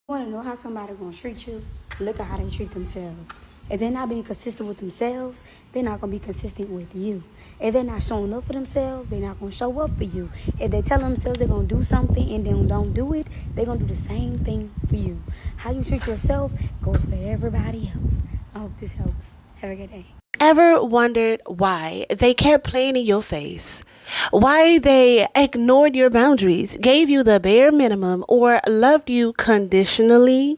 Want to know how somebody gonna treat you? Look at how they treat themselves. If they're not being consistent with themselves, they're not gonna be consistent with you. If they're not showing up for themselves, they're not gonna show up for you. If they tell themselves they're gonna do something and then don't do it, they're gonna do the same thing for you. How you treat yourself goes for everybody else. I hope this helps. Have a good day. Ever wondered why they kept playing in your face? Why they ignored your boundaries, gave you the bare minimum, or loved you conditionally?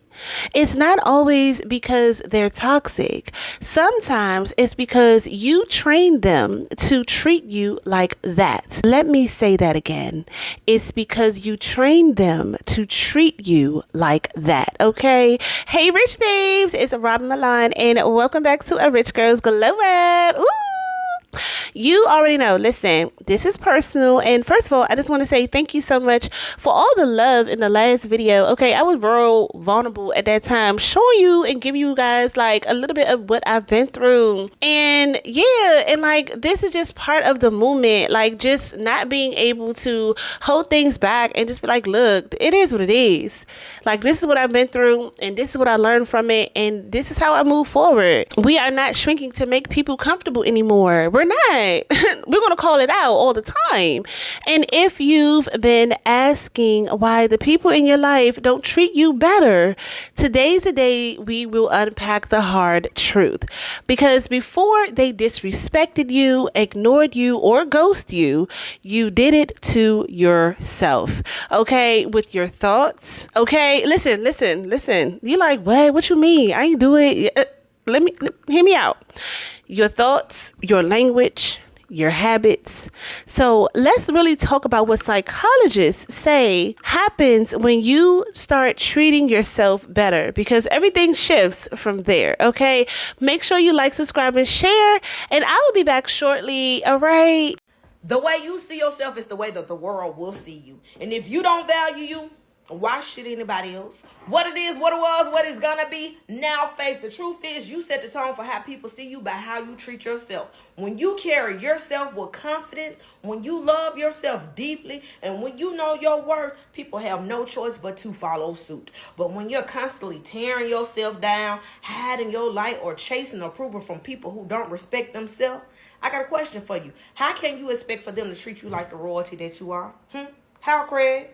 It's not always because they're toxic. Sometimes it's because you trained them to treat you like that. Let me say that again. It's because you trained them to treat you like that, okay? Hey, Rych Babes, it's Robin Milan, and welcome back to A Rich Girl's Glow Up. Ooh! You already know. Listen, this is personal. And first of all, I just want to say thank you so much for all the love in the last video. Okay, I was real vulnerable at that time, showing you and giving you guys like a little bit of what I've been through. And yeah, and like this is just part of the movement, like just not being able to hold things back and just be like, look, it is what it is. Like, this is what I've been through, and this is what I learned from it, and this is how I move forward. We are not shrinking to make people comfortable anymore. We're not. We're going to call it out all the time. And if you've been asking why the people in your life don't treat you better, today's the day we will unpack the hard truth. Because before they disrespected you, ignored you, or ghosted you, you did it to yourself. Okay? With your thoughts. Okay? Listen. You like, what you mean? I ain't do it. Hear me out. Your thoughts, your language, your habits. So let's really talk about what psychologists say happens when you start treating yourself better, because everything shifts from there. Okay. Make sure you like, subscribe, and share, and I will be back shortly. All right. The way you see yourself is the way that the world will see you. And if you don't value you, why should anybody else? What it is, what it was, what it's gonna be. Now, faith, the truth is you set the tone for how people see you by how you treat yourself. When you carry yourself with confidence, when you love yourself deeply, and when you know your worth, people have no choice but to follow suit. But when you're constantly tearing yourself down, hiding your light, or chasing approval from people who don't respect themselves, I got a question for you. How can you expect for them to treat you like the royalty that you are? How, Craig?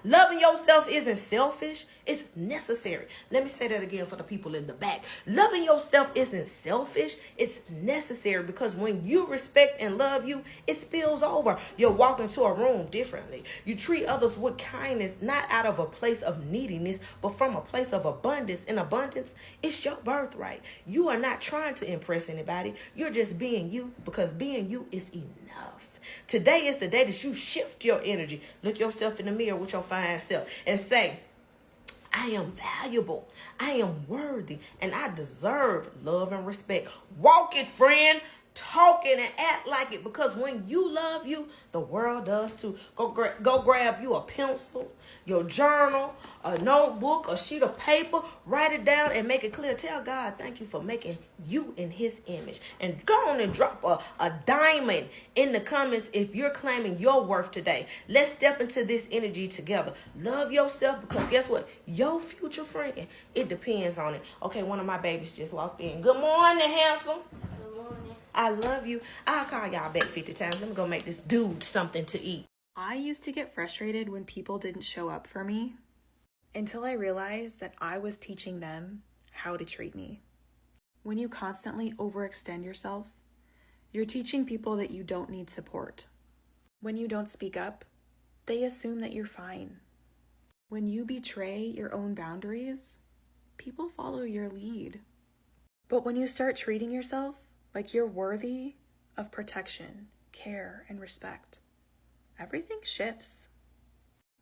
Loving yourself isn't selfish. It's necessary. Let me say that again for the people in the back. Loving yourself isn't selfish. It's necessary, because when you respect and love you, it spills over. You walk into a room differently. You treat others with kindness, not out of a place of neediness, but from a place of abundance. And abundance, it's your birthright. You are not trying to impress anybody. You're just being you, because being you is enough. Today is the day that you shift your energy. Look yourself in the mirror with your fine self and say, I am valuable, I am worthy, and I deserve love and respect. Walk it, friend. Talk it and act like it, because when you love you, the world does too. Go grab you a pencil, your journal, a notebook, a sheet of paper, write it down and make it clear. Tell God thank you for making you in his image. And go on and drop a diamond in the comments if you're claiming your worth today. Let's step into this energy together. Love yourself, because guess what? Your future friend, it depends on it. Okay, one of my babies just walked in. Good morning, handsome. I love you. I'll call y'all back 50 times. Let me go make this dude something to eat. I used to get frustrated when people didn't show up for me, until I realized that I was teaching them how to treat me. When you constantly overextend yourself, you're teaching people that you don't need support. When you don't speak up, they assume that you're fine. When you betray your own boundaries, people follow your lead. But when you start treating yourself like you're worthy of protection, care, and respect, everything shifts.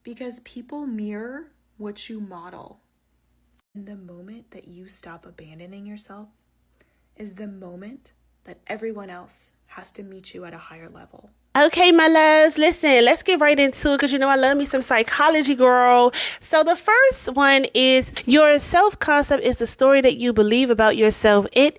Because people mirror what you model. And the moment that you stop abandoning yourself is the moment that everyone else has to meet you at a higher level. Okay, my loves, listen, let's get right into it because you know I love me some psychology, girl. So the first one is your self-concept is the story that you believe about yourself. It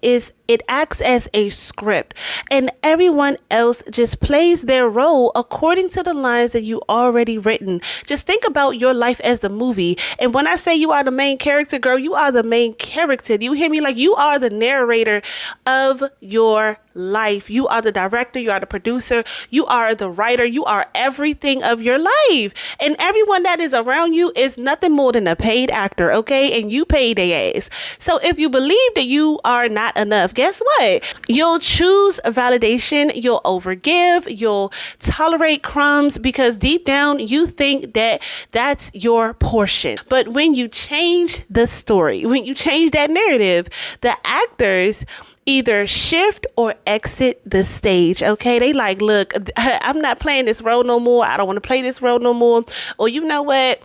acts as a script, and everyone else just plays their role according to the lines that you already written. Just think about your life as the movie. And when I say you are the main character, girl, you are the main character. Do you hear me? Like, you are the narrator of your life. You are the director, you are the producer, you are the writer, you are everything of your life. And everyone that is around you is nothing more than a paid actor, okay? And you pay their ass. So if you believe that you are not enough, guess what? You'll choose validation, you'll overgive, you'll tolerate crumbs because deep down you think that that's your portion. But when you change the story, when you change that narrative, the actors either shift or exit the stage. Okay, they like, look, I'm not playing this role no more. I don't want to play this role no more. Or you know what?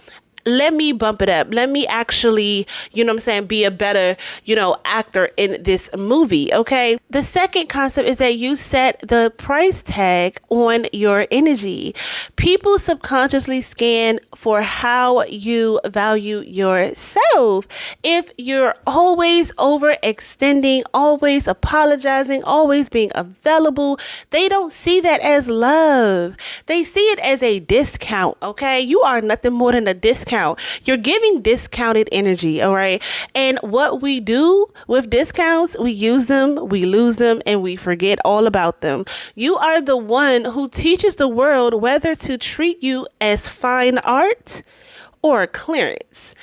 Let me bump it up. Let me actually, you know what I'm saying, be a better, actor in this movie. Okay. The second concept is that you set the price tag on your energy. People subconsciously scan for how you value yourself. If you're always overextending, always apologizing, always being available, they don't see that as love. They see it as a discount. Okay. You are nothing more than a discount. You're giving discounted energy, all right? And what we do with discounts, we use them, we lose them, and we forget all about them. You are the one who teaches the world whether to treat you as fine art or clearance.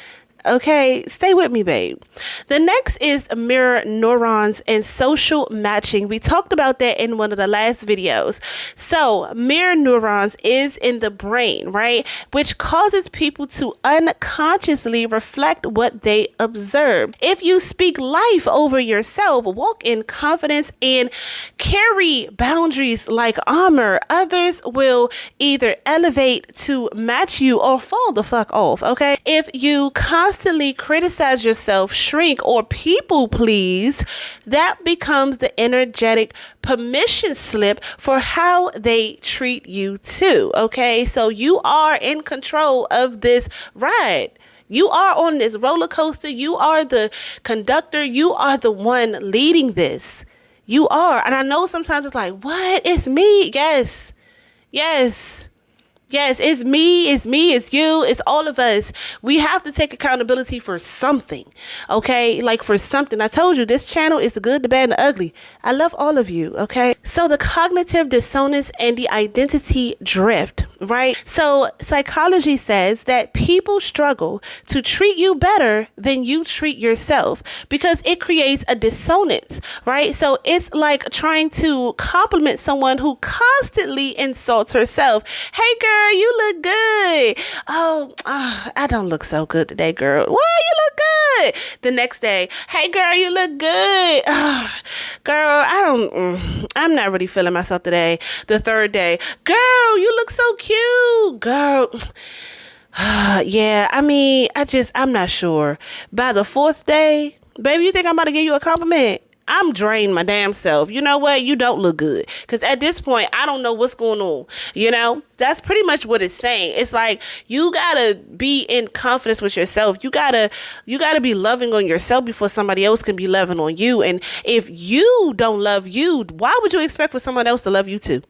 Okay, stay with me, babe. The next is mirror neurons and social matching. We talked about that in one of the last videos. So mirror neurons is in the brain, right? Which causes people to unconsciously reflect what they observe. If you speak life over yourself, walk in confidence, and carry boundaries like armor, others will either elevate to match you or fall the fuck off, okay? If you constantly criticize yourself, shrink, or people please, that becomes the energetic permission slip for how they treat you too, okay? So you are in control of this ride. You are on this roller coaster. You are the conductor. You are the one leading this. You are. And I know sometimes it's like, what? It's me. Yes. Yes. Yes, it's me, it's you, it's all of us. We have to take accountability for something, okay? Like for something. I told you, this channel is the good, the bad, and the ugly. I love all of you, okay? So the cognitive dissonance and the identity drift, right? So psychology says that people struggle to treat you better than you treat yourself because it creates a dissonance, right? So it's like trying to compliment someone who constantly insults herself. Hey, girl, you look good. Oh, I don't look so good today, girl. Well, you look good. The next day, hey, girl, you look good. Girl, I'm not really feeling myself today. The third day, girl, you look so cute. Girl, yeah, I'm not sure. By the fourth day, baby, you think I'm about to give you a compliment? I'm drained my damn self. You know what? You don't look good. Because at this point, I don't know what's going on. That's pretty much what it's saying. It's like, you got to be in confidence with yourself. You got to be loving on yourself before somebody else can be loving on you. And if you don't love you, why would you expect for someone else to love you too?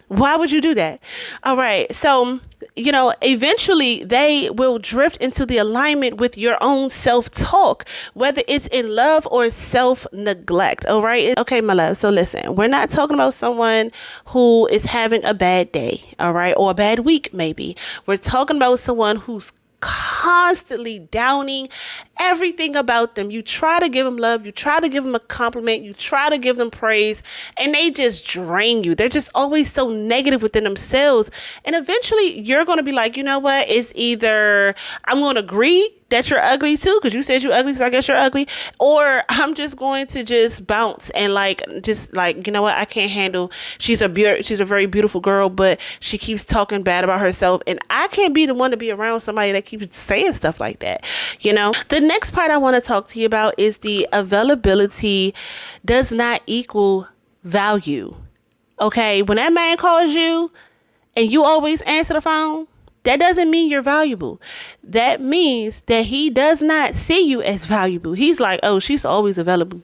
Why would you do that? All right. So, eventually they will drift into the alignment with your own self-talk, whether it's in love or self-neglect. All right. Okay, my love. So listen, we're not talking about someone who is having a bad day. All right. Or a bad week, maybe. We're talking about someone who's constantly downing everything about them. You try to give them love, you try to give them a compliment, you try to give them praise, and they just drain you. They're just always so negative within themselves. And eventually you're going to be like, you know what? It's either I'm going to agree that you're ugly too, because you said you're ugly, so I guess you're ugly, or I'm just going to just bounce and you know what, I can't handle, she's a very beautiful girl, but she keeps talking bad about herself, and I can't be the one to be around somebody that keeps saying stuff like that. The next part I want to talk to you about is the availability does not equal value. Okay, when that man calls you, and you always answer the phone, that doesn't mean you're valuable. That means that he does not see you as valuable. He's like, oh, she's always available.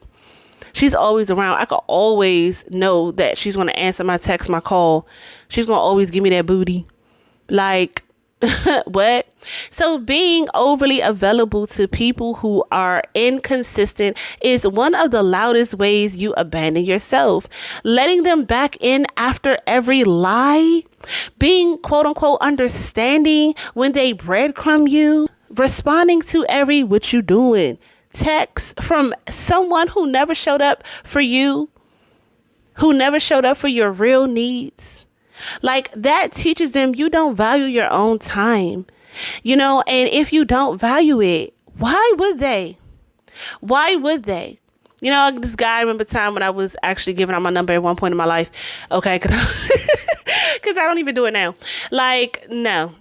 She's always around. I could always know that she's going to answer my text, my call. She's going to always give me that booty. Like, what? So being overly available to people who are inconsistent is one of the loudest ways you abandon yourself. Letting them back in after every lie, being quote unquote understanding when they breadcrumb you, responding to every what you doing text from someone who never showed up for you, who never showed up for your real needs. Like, that teaches them you don't value your own time, and if you don't value it, why would they? Why would they? This guy, I remember a time when I was actually giving out my number at one point in my life. Okay. Because I don't even do it now. No.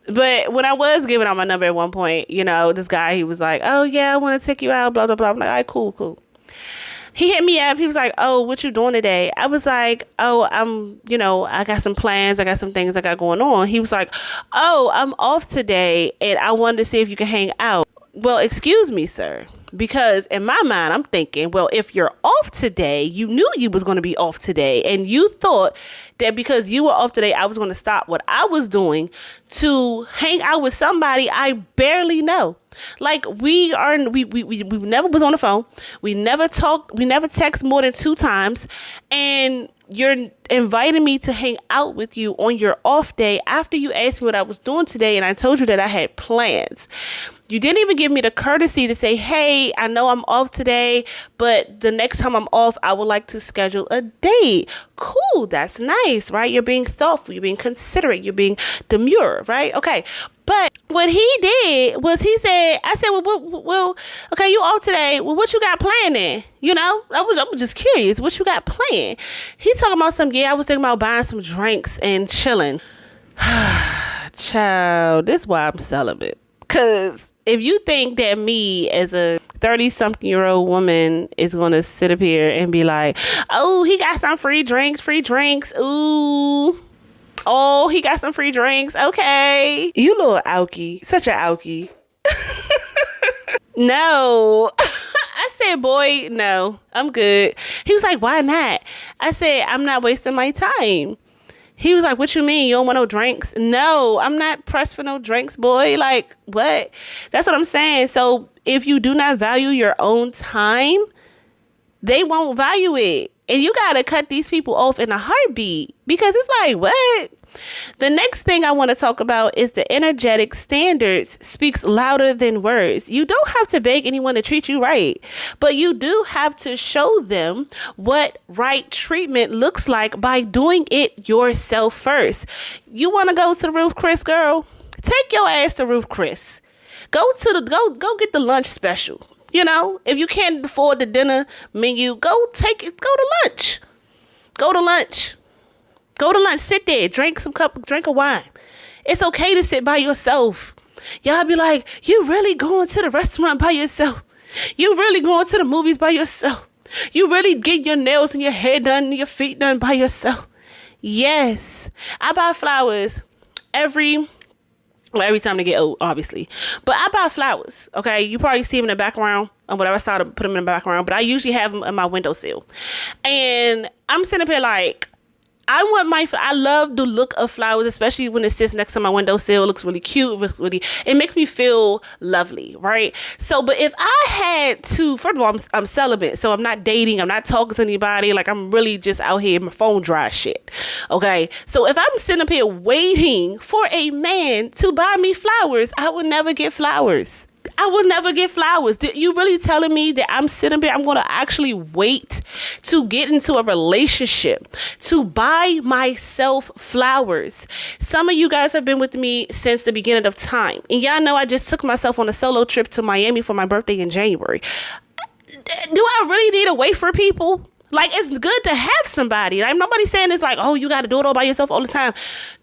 But when I was giving out my number at one point, this guy, he was like, oh yeah, I want to take you out, blah, blah, blah. I'm like, all right, cool. He hit me up. He was like, oh, what you doing today? I was like, oh, I got some plans. I got some things I got going on. He was like, oh, I'm off today and I wanted to see if you can hang out. Well, excuse me, sir. Because in my mind, I'm thinking, well, if you're off today, you knew you was going to be off today. And you thought that because you were off today, I was going to stop what I was doing to hang out with somebody I barely know. Like, we never was on the phone. We never talked. We never text more than 2 times. And you're inviting me to hang out with you on your off day after you asked me what I was doing today. And I told you that I had plans. You didn't even give me the courtesy to say, hey, I know I'm off today, but the next time I'm off, I would like to schedule a date. Cool. That's nice, right? You're being thoughtful. You're being considerate. You're being demure, right? Okay. But what he did was I said, well, okay, you off today. Well, what you got planned then? I was just curious. What you got planned? He talking about I was thinking about buying some drinks and chilling. Child, this is why I'm celibate. Because if you think that me as a 30-something-year-old woman is going to sit up here and be like, oh, he got some free drinks. Ooh. Oh, he got some free drinks. Okay. You little alky. Such a alky. No. I said, boy, no, I'm good. He was like, why not? I said, I'm not wasting my time. He was like, what you mean? You don't want no drinks? No, I'm not pressed for no drinks, boy. Like, what? That's what I'm saying. So if you do not value your own time, they won't value it. And you got to cut these people off in a heartbeat, because it's like, what? The next thing I want to talk about is the energetic standards speaks louder than words. You don't have to beg anyone to treat you right, but you do have to show them what right treatment looks like by doing it yourself first. You want to go to the Ruth Chris, girl? Take your ass to Ruth Chris. Go get the lunch special. If you can't afford the dinner menu, go to lunch. Go to lunch. Sit there, drink a wine. It's okay to sit by yourself. Y'all be like, you really going to the restaurant by yourself? You really going to the movies by yourself? You really get your nails and your hair done and your feet done by yourself? Yes. I buy flowers every time they get old, obviously. But I buy flowers, okay? You probably see them in the background or whatever. I started to put them in the background, but I usually have them in my windowsill. And I'm sitting up here like, I love the look of flowers, especially when it sits next to my windowsill. It looks really cute. It makes me feel lovely, right? So, but if I had to, first of all, I'm celibate, so I'm not dating. I'm not talking to anybody. Like, I'm really just out here, my phone dry shit. Okay. So if I'm sitting up here waiting for a man to buy me flowers, I would never get flowers. I will never get flowers. You really telling me that I'm sitting here, I'm going to actually wait to get into a relationship to buy myself flowers? Some of you guys have been with me since the beginning of time. And y'all know I just took myself on a solo trip to Miami for my birthday in January. Do I really need to wait for people? Like, it's good to have somebody. Like, nobody's saying it's like, oh, you got to do it all by yourself all the time.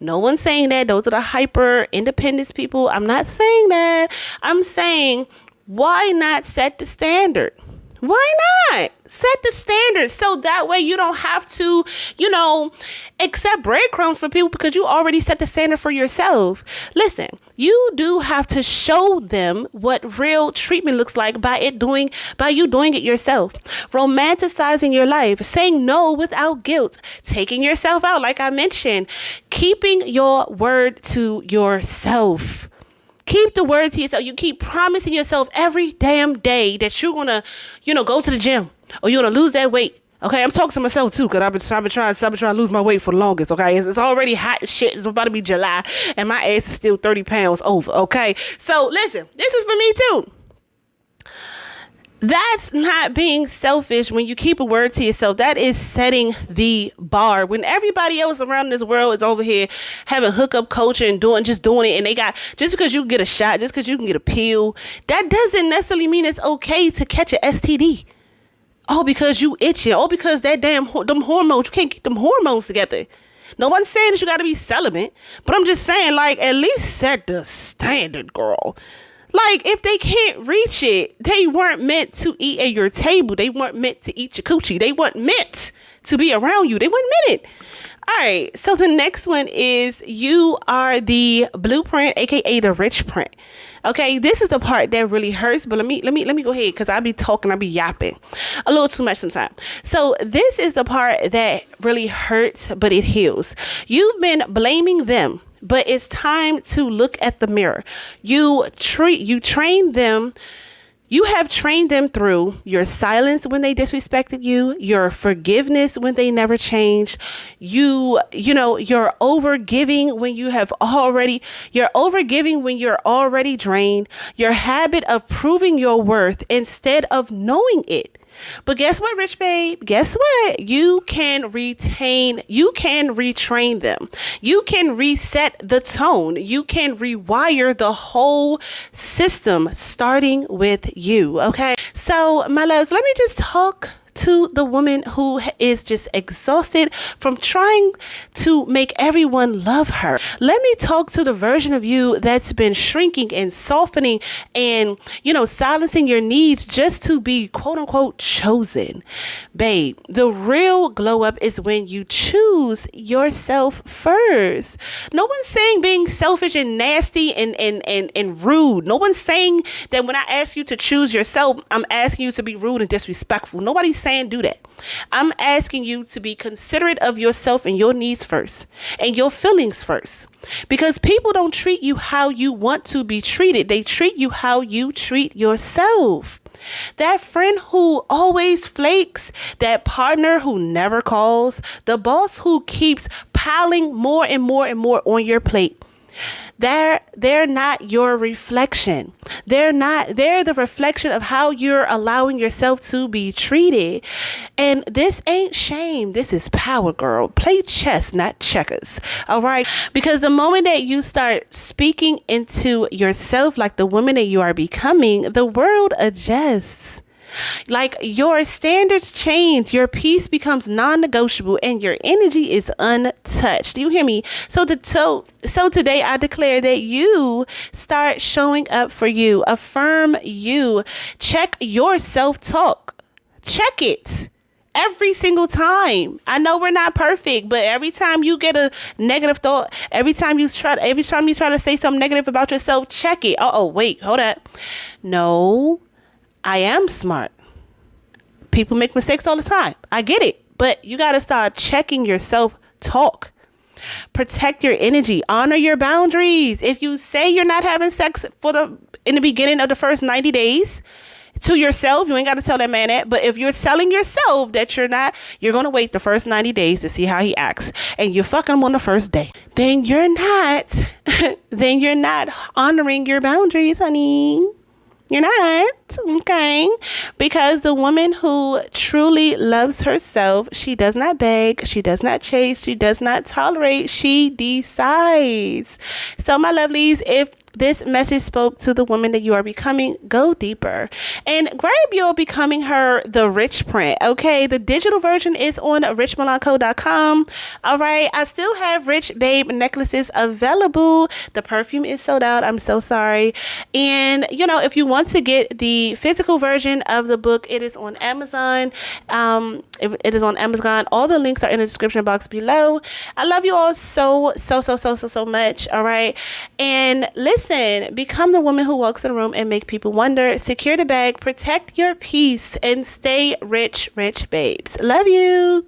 No one's saying that. Those are the hyper independence people. I'm not saying that. I'm saying, why not set the standard? Why not? Set the standards so that way you don't have to, accept breadcrumbs from people because you already set the standard for yourself. Listen, you do have to show them what real treatment looks like by you doing it yourself. Romanticizing your life, saying no without guilt, taking yourself out, like I mentioned, keeping your word to yourself. Keep the word to yourself. You keep promising yourself every damn day that you're going to, go to the gym or you're going to lose that weight. Okay, I'm talking to myself too, because I've been trying to lose my weight for the longest. Okay, it's already hot as shit. It's about to be July and my ass is still 30 pounds over. Okay, so listen, this is for me too. That's not being selfish when you keep a word to yourself. That is setting the bar. When everybody else around this world is over here having hookup culture and doing it, and they got, just because you can get a shot, just because you can get a pill, that doesn't necessarily mean it's okay to catch an STD. Oh, because you itching. Oh, because that them hormones, you can't keep them hormones together. No one's saying that you got to be celibate, but I'm just saying, like, at least set the standard, girl. Like, if they can't reach it, they weren't meant to eat at your table. They weren't meant to eat your coochie. They weren't meant to be around you. They weren't meant it. All right. So the next one is you are the blueprint, aka the rich print. Okay, this is the part that really hurts, but let me go ahead, because I be talking, I be yapping a little too much sometimes. So this is the part that really hurts, but it heals. You've been blaming them, but it's time to look at the mirror. You train them. You have trained them through your silence when they disrespected you, your forgiveness when they never changed, your overgiving when you're overgiving when you're already drained, your habit of proving your worth instead of knowing it. But guess what, Rych Babe? Guess what? You can retrain them. You can reset the tone. You can rewire the whole system starting with you. Okay. So, my loves, let me just talk to the woman who is just exhausted from trying to make everyone love her. Let me talk to the version of you that's been shrinking and softening and, silencing your needs just to be quote unquote chosen. Babe, the real glow up is when you choose yourself first. No one's saying being selfish and nasty and rude. No one's saying that when I ask you to choose yourself, I'm asking you to be rude and disrespectful. Nobody's saying do that. I'm asking you to be considerate of yourself and your needs first and your feelings first, because people don't treat you how you want to be treated. They treat you how you treat yourself. That friend who always flakes, that partner who never calls, the boss who keeps piling more and more and more on your plate. They're not your reflection. They're the reflection of how you're allowing yourself to be treated. And this ain't shame. This is power, girl. Play chess, not checkers. All right. Because the moment that you start speaking into yourself like the woman that you are becoming, the world adjusts. Like, your standards change, your peace becomes non-negotiable, and your energy is untouched. Do you hear me? So today I declare that you start showing up for you. Affirm you. Check your self-talk. Check it. Every single time. I know we're not perfect, but every time you get a negative thought, every time you try to say something negative about yourself, check it. Wait, hold up. No. I am smart. People make mistakes all the time. I get it. But you got to start checking your self-talk. Protect your energy. Honor your boundaries. If you say you're not having sex in the beginning of the first 90 days to yourself, you ain't got to tell that man that. But if you're telling yourself that you're not, you're going to wait the first 90 days to see how he acts, and you fuck him on the first day, then you're not honoring your boundaries, honey. You're not, okay? Because the woman who truly loves herself, she does not beg, she does not chase, she does not tolerate, she decides. So, my lovelies, if this message spoke to the woman that you are becoming, go deeper and grab your Becoming Her the Rich print. Okay, the digital version is on richmonaco.com. All right, I still have Rych Babe necklaces available. The perfume is sold out. I'm so sorry. And if you want to get the physical version of the book, it is on Amazon. It is on Amazon. All the links are in the description box below. I love you all so much. All right, and listen, become the woman who walks in the room and make people wonder. Secure the bag, protect your peace, and stay rich, babes. Love you.